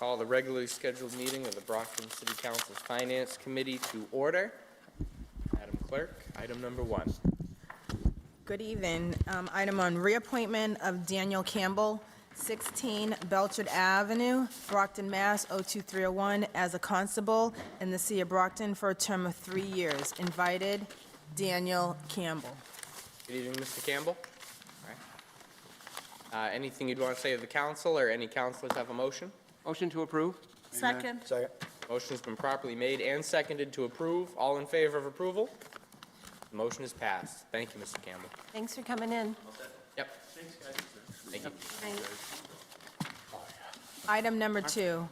call the regularly scheduled meeting of the Brockton City Council's Finance Committee to order. Madam Clerk, item number 1. Good evening. Item on reappointment of Daniel Campbell, 16 Belchard Avenue, Brockton, Mass. 02301, as a constable in the City of Brockton for a term of 3 years. Invited, Daniel Campbell. Good evening, Mr. Campbell. All right. Anything you'd want to say to the council, or any councilors have a motion? Motion to approve? Second. Motion's been properly made and seconded to approve. All in favor of approval? The motion is passed. Thank you, Mr. Campbell. Thanks for coming in. Yep. Thank you. Item number 2,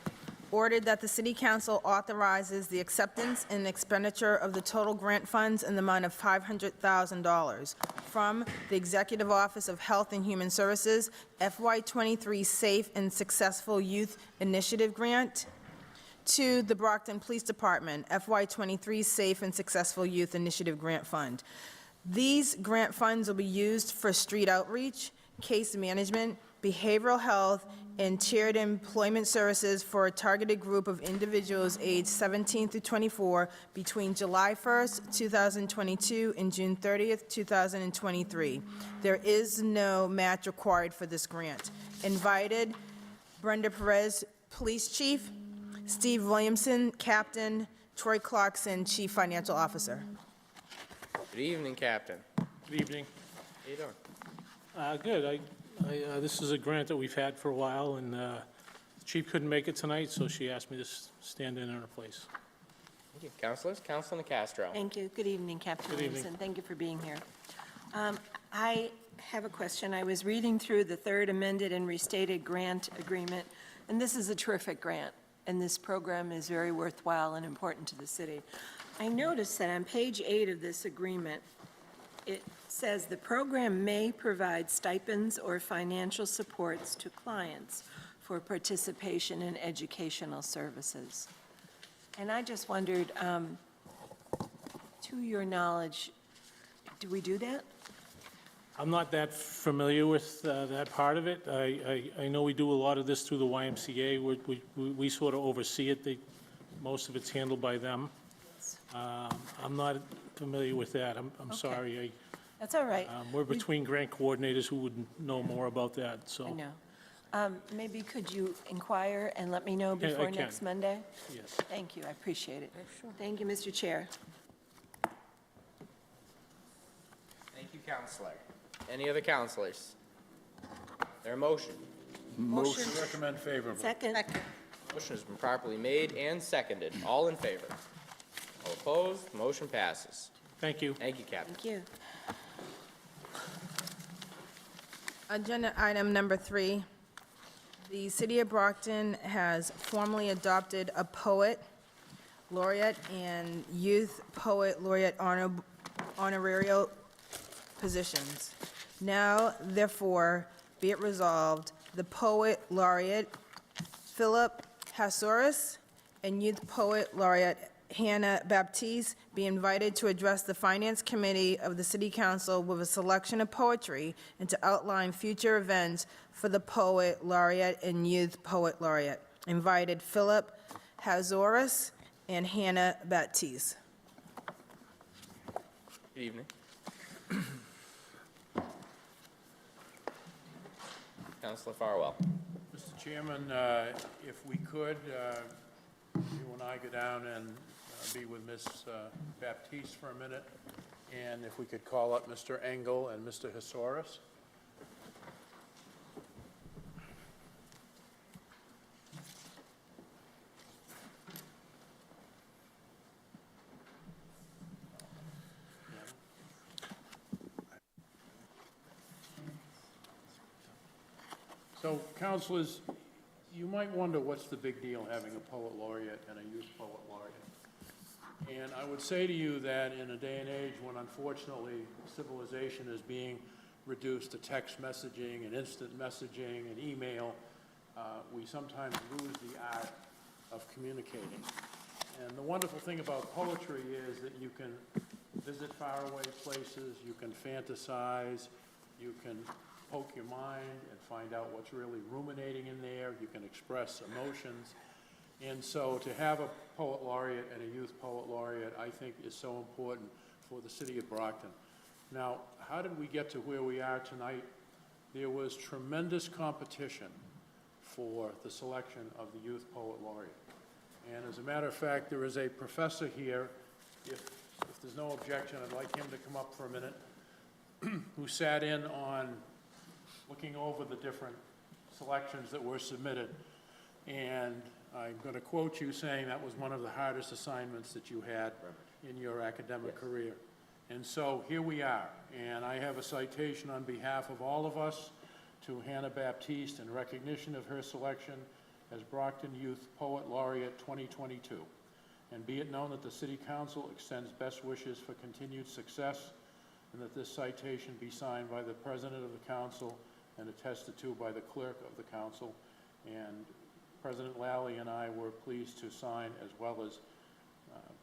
ordered that the City Council authorizes the acceptance and expenditure of the total grant funds in the amount of $500,000 from the Executive Office of Health and Human Services FY23 Safe and Successful Youth Initiative Grant to the Brockton Police Department FY23 Safe and Successful Youth Initiative Grant Fund. These grant funds will be used for street outreach, case management, behavioral health, and tiered employment services for a targeted group of individuals aged 17 through 24 between July 1st, 2022 and June 30th, 2023. There is no match required for this grant. Invited, Brenda Perez, Police Chief, Steve Williamson, Captain, Troy Clarkson, Chief Financial Officer. Good evening, Captain. Good evening. How you doing? Good. This is a grant that we've had for a while, and the chief couldn't make it tonight, so she asked me to stand in her place. Thank you. Councilors, Councilor Castro. Thank you. Good evening, Captain Good evening. Williamson. Thank you for being here. I have a question. I was reading through the third amended and restated grant agreement, and this is a terrific grant, and this program is very worthwhile and important to the city. I noticed that on page 8 of this agreement, it says the program may provide stipends or financial supports to clients for participation in educational services. And I just wondered, to your knowledge, do we do that? I'm not that familiar with that part of it. I know we do a lot of this through the YMCA. We sort of oversee it. Most of it's handled by them. I'm not familiar with that. I'm Okay. sorry. That's all right. We're between grant coordinators who would know more about that, so. I know. Maybe could you inquire and let me know I before can. next Monday? Yes. Thank you, I appreciate it. Thank you, Mr. Chair. Thank you, Councilor. Any other councilors? There a motion? Motion. Recommend favorable. Second. Motion has been properly made and seconded. All in favor? All opposed? Motion passes. Thank you. Thank you, Captain. Thank you. Agenda item number 3, the City of Brockton has formally adopted a poet laureate and youth poet laureate honorarial positions. Now, therefore, be it resolved, the poet laureate Philip Hasoris and youth poet laureate Hannah Baptiste be invited to address the Finance Committee of the City Council with a selection of poetry and to outline future events for the Poet Laureate and Youth Poet Laureate. Invited Philip Hazoris and Hannah Baptiste. Good evening. Councilor Farwell. Mr. Chairman, if we could, you and I go down and be with Ms. Baptiste for a minute, and if we could call up Mr. Engel and Mr. Hasoris. So, councilors, you might wonder what's the big deal having a poet laureate and a youth poet laureate. And I would say to you that in a day and age when unfortunately civilization is being reduced to text messaging and instant messaging and email, we sometimes lose the art of communicating. And the wonderful thing about poetry is that you can visit faraway places, you can fantasize, you can poke your mind and find out what's really ruminating in there. You can express emotions. And so to have a poet laureate and a youth poet laureate, I think is so important for the city of Brockton. Now, how did we get to where we are tonight? There was tremendous competition for the selection of the youth poet laureate. And as a matter of fact, there is a professor here, if there's no objection, I'd like him to come up for a minute, who sat in on looking over the different selections that were submitted. And I'm going to quote you saying that was one of the hardest assignments that you had in your academic career. And so here we are, and I have a citation on behalf of all of us to Hannah Baptiste in recognition of her selection as Brockton Youth Poet Laureate 2022. And be it known that the City Council extends best wishes for continued success, and that this citation be signed by the President of the Council and attested to by the Clerk of the Council. And President Lally and I were pleased to sign, as well as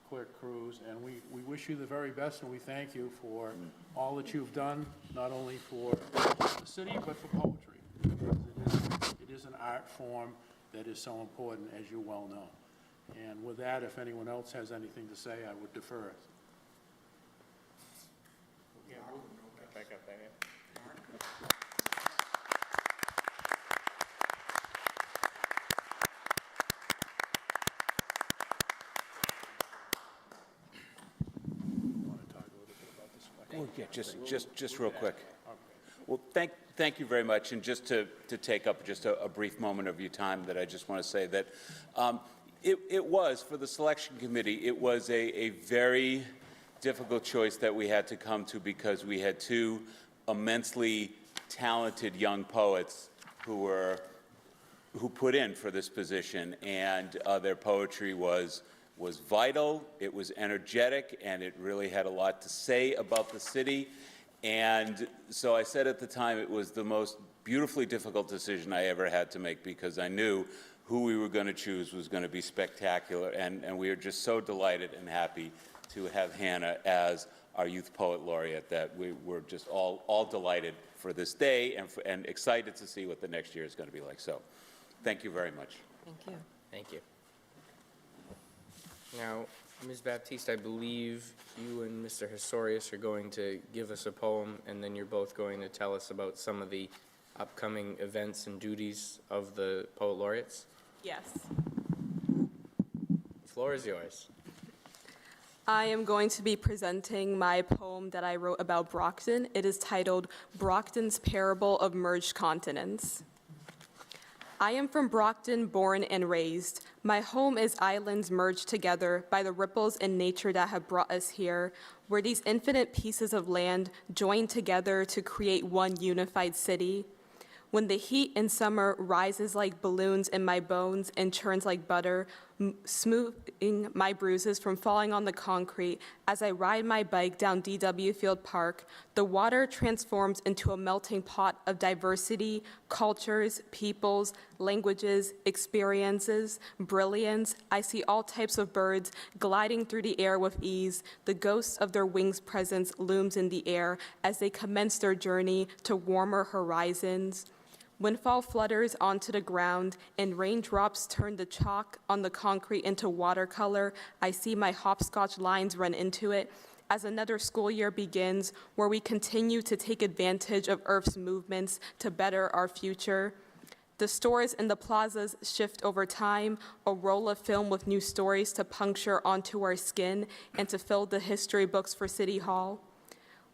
Clerk Cruz, and we wish you the very best, and we thank you for all that you've done, not only for the city, but for poetry. It is an art form that is so important, as you well know. And with that, if anyone else has anything to say, I would defer it. Back up there, yeah. Oh, yeah, just real quick. Well, thank you very much, and just to take up just a brief moment of your time, that I just want to say that it was, for the selection committee, it was a very difficult choice that we had to come to, because we had two immensely talented young poets who put in for this position, and their poetry was vital, it was energetic, and it really had a lot to say about the city. And so I said at the time it was the most beautifully difficult decision I ever had to make, because I knew who we were going to choose was going to be spectacular, and we are just so delighted and happy to have Hannah as our Youth Poet Laureate, that we're just all delighted for this day, and excited to see what the next year is going to be like. So thank you very much. Thank you. Thank you. Now, Ms. Baptiste, I believe you and Mr. Historius are going to give us a poem, and then you're both going to tell us about some of the upcoming events and duties of the Poet Laureates. Yes. The floor is yours. I am going to be presenting my poem that I wrote about Brockton. It is titled Brockton's Parable of Merged Continents. I am from Brockton, born and raised. My home is islands merged together by the ripples in nature that have brought us here, where these infinite pieces of land join together to create one unified city. When the heat in summer rises like balloons in my bones and churns like butter, smoothing my bruises from falling on the concrete as I ride my bike down DW Field Park, the water transforms into a melting pot of diversity, cultures, peoples, languages, experiences, brilliance. I see all types of birds gliding through the air with ease. The ghost of their wings' presence looms in the air as they commence their journey to warmer horizons. When fall flutters onto the ground and raindrops turn the chalk on the concrete into watercolor, I see my hopscotch lines run into it as another school year begins, where we continue to take advantage of Earth's movements to better our future. The stores and the plazas shift over time, a roll of film with new stories to puncture onto our skin and to fill the history books for City Hall.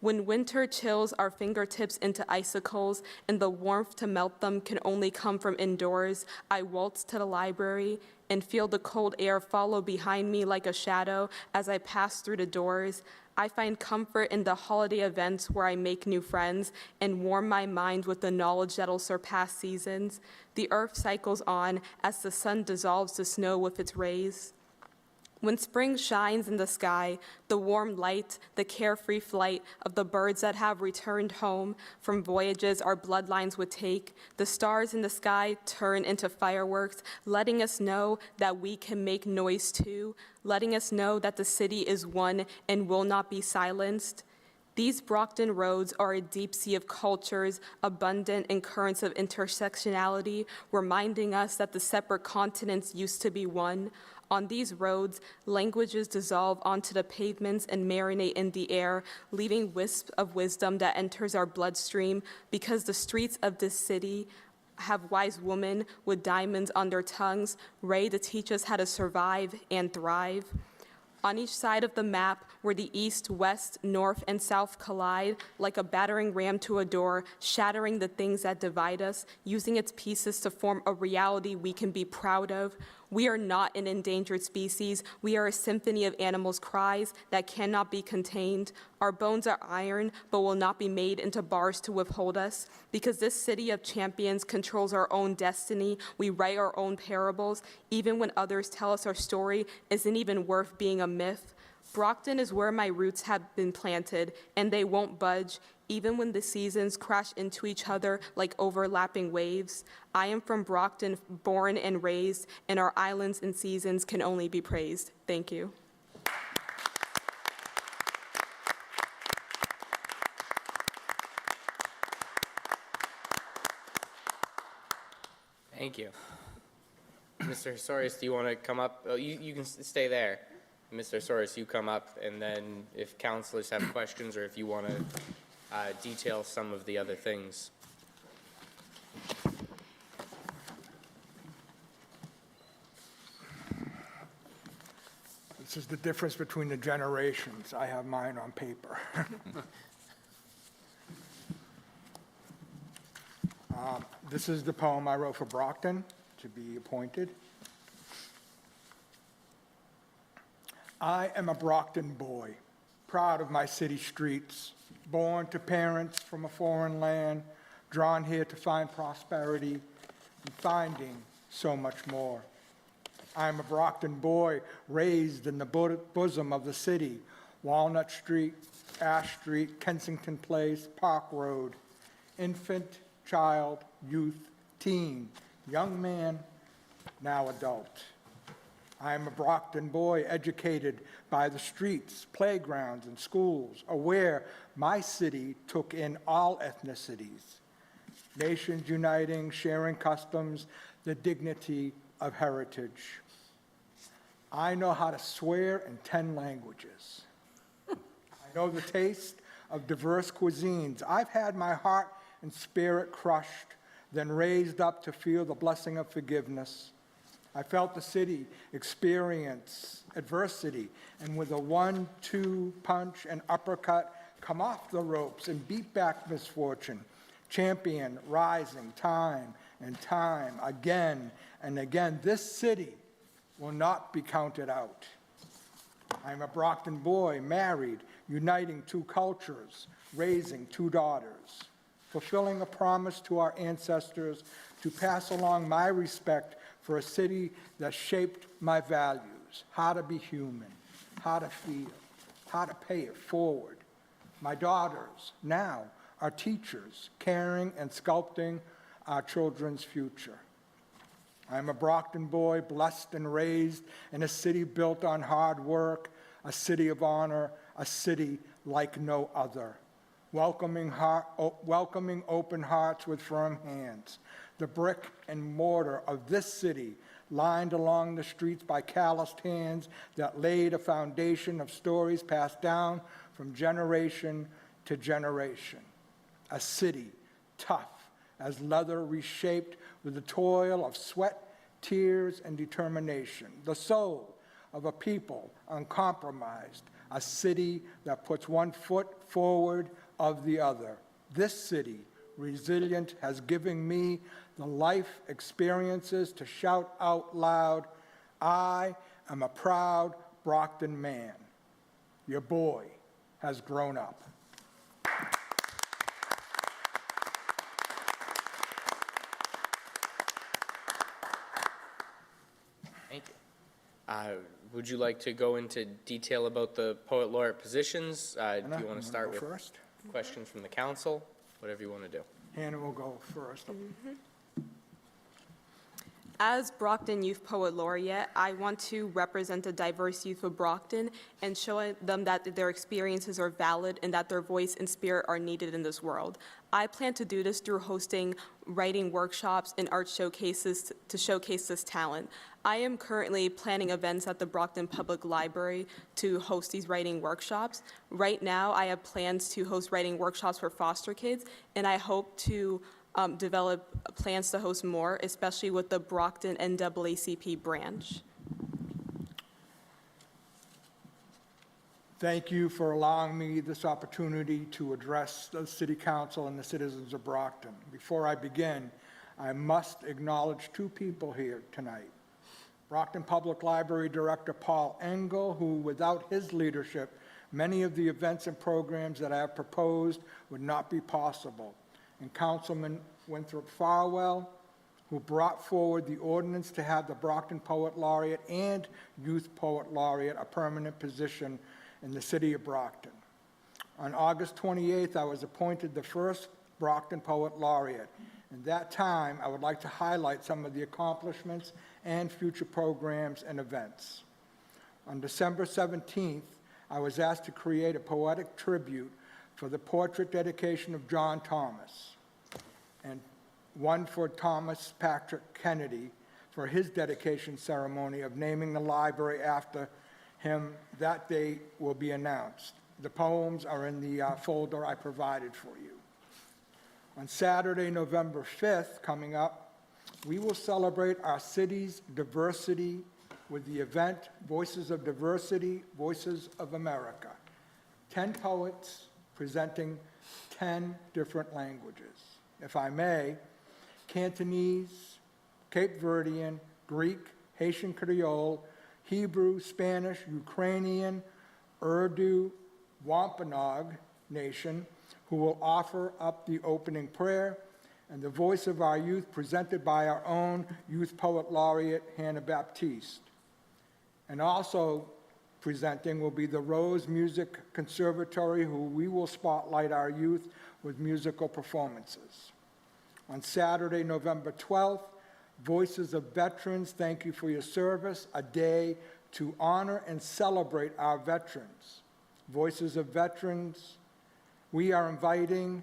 When winter chills our fingertips into icicles and the warmth to melt them can only come from indoors, I waltz to the library and feel the cold air follow behind me like a shadow as I pass through the doors. I find comfort in the holiday events where I make new friends and warm my mind with the knowledge that'll surpass seasons. The earth cycles on as the sun dissolves the snow with its rays. When spring shines in the sky, the warm light, the carefree flight of the birds that have returned home from voyages our bloodlines would take, the stars in the sky turn into fireworks, letting us know that we can make noise too, letting us know that the city is one and will not be silenced. These Brockton roads are a deep sea of cultures, abundant in currents of intersectionality, reminding us that the separate continents used to be one. On these roads, languages dissolve onto the pavements and marinate in the air, leaving wisps of wisdom that enters our bloodstream, because the streets of this city have wise women with diamonds on their tongues, ready to teach us how to survive and thrive. On each side of the map, where the east, west, north, and south collide, like a battering ram to a door, shattering the things that divide us, using its pieces to form a reality we can be proud of. We are not an endangered species. We are a symphony of animals' cries that cannot be contained. Our bones are iron, but will not be made into bars to withhold us. Because this city of champions controls our own destiny, we write our own parables, even when others tell us our story isn't even worth being a myth. Brockton is where my roots have been planted, and they won't budge, even when the seasons crash into each other like overlapping waves. I am from Brockton, born and raised, and our islands and seasons can only be praised. Thank you. Thank you. Mr. Historius, do you want to come up? Oh, you can stay there. Mr. Historius, you come up, and then if councilors have questions or if you want to detail some of the other things. This is the difference between the generations. I have mine on paper. This is the poem I wrote for Brockton to be appointed. I am a Brockton boy, proud of my city streets, born to parents from a foreign land, drawn here to find prosperity and finding so much more. I am a Brockton boy raised in the bosom of the city, Walnut Street, Ash Street, Kensington Place, Park Road, infant, child, youth, teen, young man, now adult. I am a Brockton boy educated by the streets, playgrounds, and schools, aware my city took in all ethnicities, nations uniting, sharing customs, the dignity of heritage. I know how to swear in 10 languages. I know the taste of diverse cuisines. I've had my heart and spirit crushed, then raised up to feel the blessing of forgiveness. I felt the city experience adversity, and with a 1-2 punch and uppercut, come off the ropes and beat back misfortune. Champion rising time and time, again and again. This city will not be counted out. I'm a Brockton boy, married, uniting 2 cultures, raising 2 daughters, fulfilling a promise to our ancestors to pass along my respect for a city that shaped my values, how to be human, how to feel, how to pay it forward. My daughters now are teachers, caring and sculpting our children's future. I'm a Brockton boy, blessed and raised in a city built on hard work, a city of honor, a city like no other. Welcoming open hearts with firm hands. The brick and mortar of this city, lined along the streets by calloused hands that laid a foundation of stories passed down from generation to generation. A city tough as leather, reshaped with the toil of sweat, tears, and determination. The soul of a people uncompromised. A city that puts one foot forward of the other. This city, resilient, has given me the life experiences to shout out loud, I am a proud Brockton man. Your boy has grown up. Thank you. Would you like to go into detail about the poet laureate positions? Do you want to start with first? questions from the council? Whatever you want to do. Hannah will go first. As Brockton Youth Poet Laureate, I want to represent the diverse youth of Brockton and show them that their experiences are valid and that their voice and spirit are needed in this world. I plan to do this through hosting writing workshops and art showcases to showcase this talent. I am currently planning events at the Brockton Public Library to host these writing workshops. Right now, I have plans to host writing workshops for foster kids, and I hope to develop plans to host more, especially with the Brockton NAACP branch. Thank you for allowing me this opportunity to address the City Council and the citizens of Brockton. Before I begin, I must acknowledge two people here tonight. Brockton Public Library Director Paul Engel, who without his leadership, many of the events and programs that I have proposed would not be possible. And Councilman Winthrop Farwell, who brought forward the ordinance to have the Brockton Poet Laureate and Youth Poet Laureate a permanent position in the city of Brockton. On August 28th, I was appointed the first Brockton Poet Laureate. In that time, I would like to highlight some of the accomplishments and future programs and events. On December 17th, I was asked to create a poetic tribute for the portrait dedication of John Thomas, and one for Thomas Patrick Kennedy for his dedication ceremony of naming the library after him. That date will be announced. The poems are in the folder I provided for you. On Saturday, November 5th, coming up, we will celebrate our city's diversity with the event Voices of Diversity, Voices of America. 10 poets presenting 10 different languages. If I may, Cantonese, Cape Verdean, Greek, Haitian Creole, Hebrew, Spanish, Ukrainian, Urdu, Wampanoag Nation, who will offer up the opening prayer, and the voice of our youth presented by our own Youth Poet Laureate, Hannah Baptiste. And also presenting will be the Rose Music Conservatory, who we will spotlight our youth with musical performances. On Saturday, November 12th, Voices of Veterans, thank you for your service, a day to honor and celebrate our veterans. Voices of Veterans, we are inviting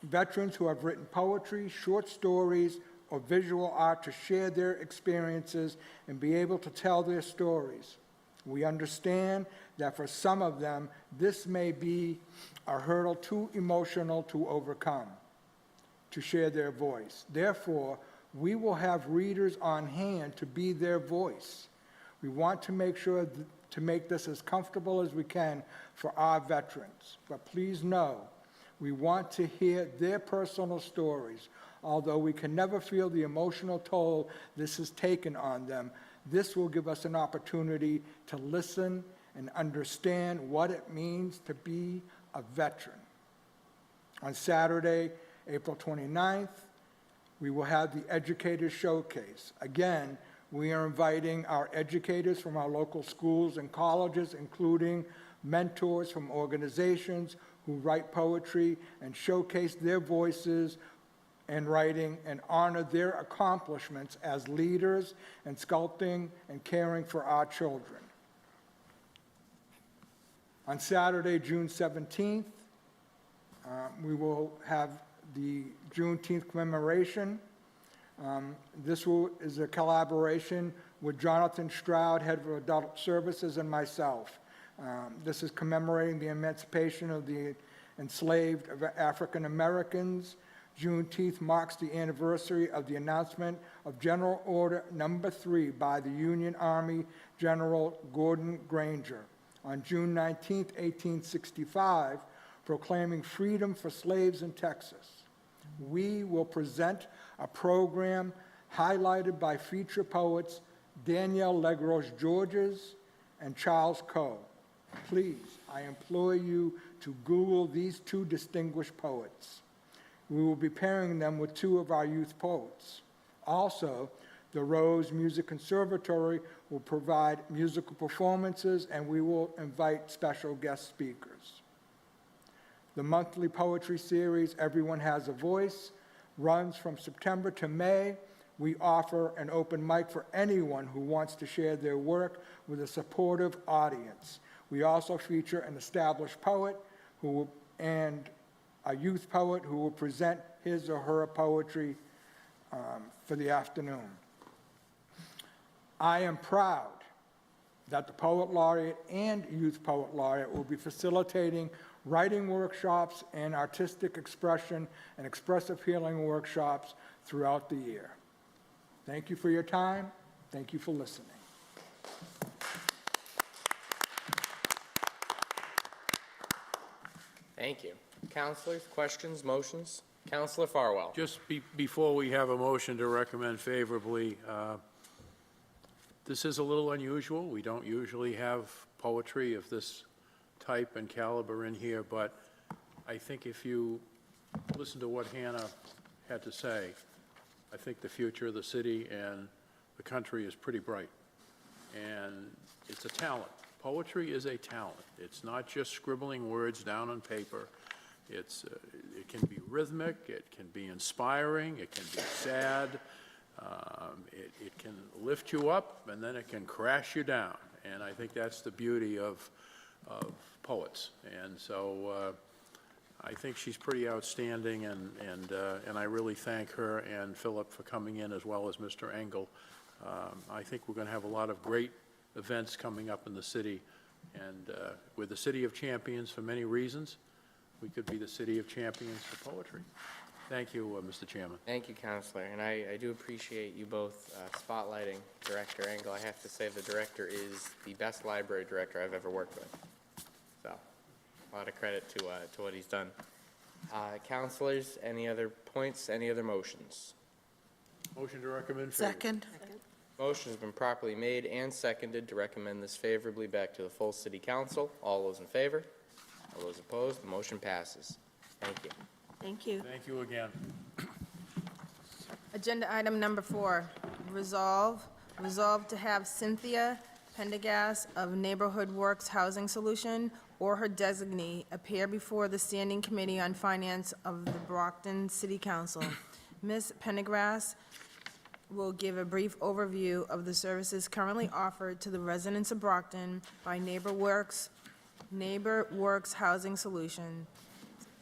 veterans who have written poetry, short stories, or visual art to share their experiences and be able to tell their stories. We understand that for some of them, this may be a hurdle too emotional to overcome, to share their voice. Therefore, we will have readers on hand to be their voice. We want to make sure to make this as comfortable as we can for our veterans. But please know, we want to hear their personal stories. Although we can never feel the emotional toll this has taken on them, this will give us an opportunity to listen and understand what it means to be a veteran. On Saturday, April 29th, we will have the Educator Showcase. Again, we are inviting our educators from our local schools and colleges, including mentors from organizations who write poetry and showcase their voices and writing and honor their accomplishments as leaders in sculpting and caring for our children. On Saturday, June 17th, we will have the Juneteenth commemoration. This is a collaboration with Jonathan Stroud, head of Adult Services, and myself. This is commemorating the emancipation of the enslaved African Americans. Juneteenth marks the anniversary of the announcement of General Order No. 3 by the Union Army General Gordon Granger on June 19, 1865, proclaiming freedom for slaves in Texas. We will present a program highlighted by feature poets Danielle Legros-Georges and Charles Coe. Please, I implore you to Google these two distinguished poets. We will be pairing them with two of our youth poets. Also, the Rose Music Conservatory will provide musical performances, and we will invite special guest speakers. The monthly poetry series, Everyone Has a Voice, runs from September to May we offer an open mic for anyone who wants to share their work with a supportive audience. We also feature an established poet and a youth poet who will present his or her poetry for the afternoon. I am proud that the Poet Laureate and Youth Poet Laureate will be facilitating writing workshops and artistic expression and expressive healing workshops throughout the year. Thank you for your time. Thank you for listening. Thank you. Councilors, questions, motions? Councilor Farwell. Just before we have a motion to recommend favorably, this is a little unusual. We don't usually have poetry of this type and caliber in here, but I think if you listen to what Hannah had to say, I think the future of the city and the country is pretty bright. And it's a talent. Poetry is a talent. It's not just scribbling words down on paper. It can be rhythmic, it can be inspiring, it can be sad, it can lift you up, and then it can crash you down. And I think that's the beauty of poets. And so I think she's pretty outstanding, and I really thank her and Philip for coming in, as well as Mr. Engel. I think we're going to have a lot of great events coming up in the city, and we're the city of champions for many reasons. We could be the city of champions for poetry. Thank you, Mr. Chairman. Thank you, Councilor, and I do appreciate you both spotlighting Director Engel. I have to say the director is the best library director I've ever worked with. So, a lot of credit to what he's done. Councilors, any other points, any other motions? Motion to recommend favorably. Second. Motion has been properly made and seconded to recommend this favorably back to the full city council. All those in favor? All those opposed? The motion passes. Thank you. Thank you. Thank you again. Agenda item number 4, resolve to have Cynthia Pendergast of Neighborhood Works Housing Solution or her designee appear before the Standing Committee on Finance of the Brockton City Council. Ms. Pendergast will give a brief overview of the services currently offered to the residents of Brockton by Neighbor Works Housing Solution,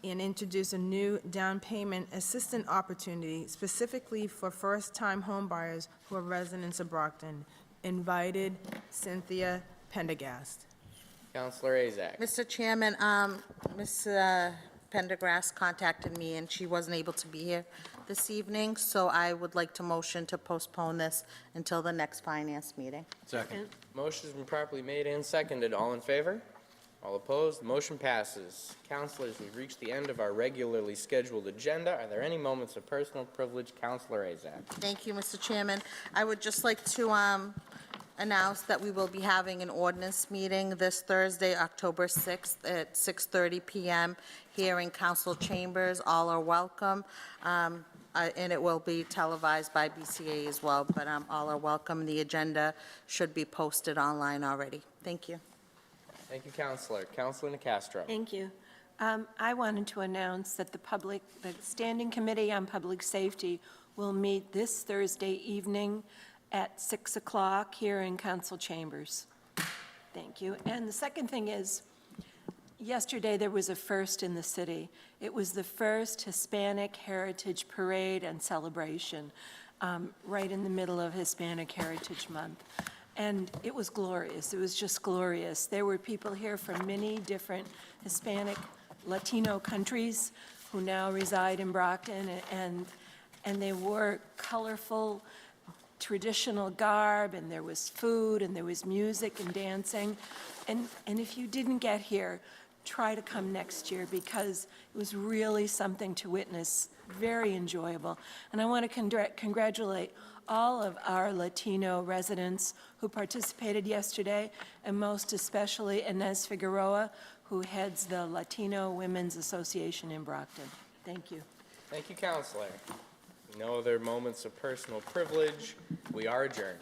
and introduce a new down payment assistance opportunity specifically for first-time home buyers who are residents of Brockton. Invited, Cynthia Pendergast. Councilor Azak. Mr. Chairman, Ms. Pendergrass contacted me, and she wasn't able to be here this evening, so I would like to motion to postpone this until the next finance meeting. Second. Motion has been properly made and seconded. All in favor? All opposed? The motion passes. Councilors, we've reached the end of our regularly scheduled agenda. Are there any moments of personal privilege? Councilor Azak. Thank you, Mr. Chairman. I would just like to announce that we will be having an ordinance meeting this Thursday, October 6th at 6:30 p.m. here in council chambers. All are welcome, and it will be televised by BCA as well, but all are welcome. The agenda should be posted online already. Thank you. Thank you, Councilor. Councilor Nicastro. Thank you. I wanted to announce that the Standing Committee on Public Safety will meet this Thursday evening at 6 o'clock here in council chambers. Thank you. And the second thing is, yesterday there was a first in the city. It was the first Hispanic Heritage Parade and celebration, right in the middle of Hispanic Heritage Month. And it was glorious. It was just glorious. There were people here from many different Hispanic, Latino countries who now reside in Brockton, and they wore colorful, traditional garb, and there was food, and there was music and dancing. And if you didn't get here, try to come next year, because it was really something to witness, very enjoyable. And I want to congratulate all of our Latino residents who participated yesterday, and most especially Inez Figueroa, who heads the Latino Women's Association in Brockton. Thank you. Thank you, Councilor. No other moments of personal privilege. We are adjourned.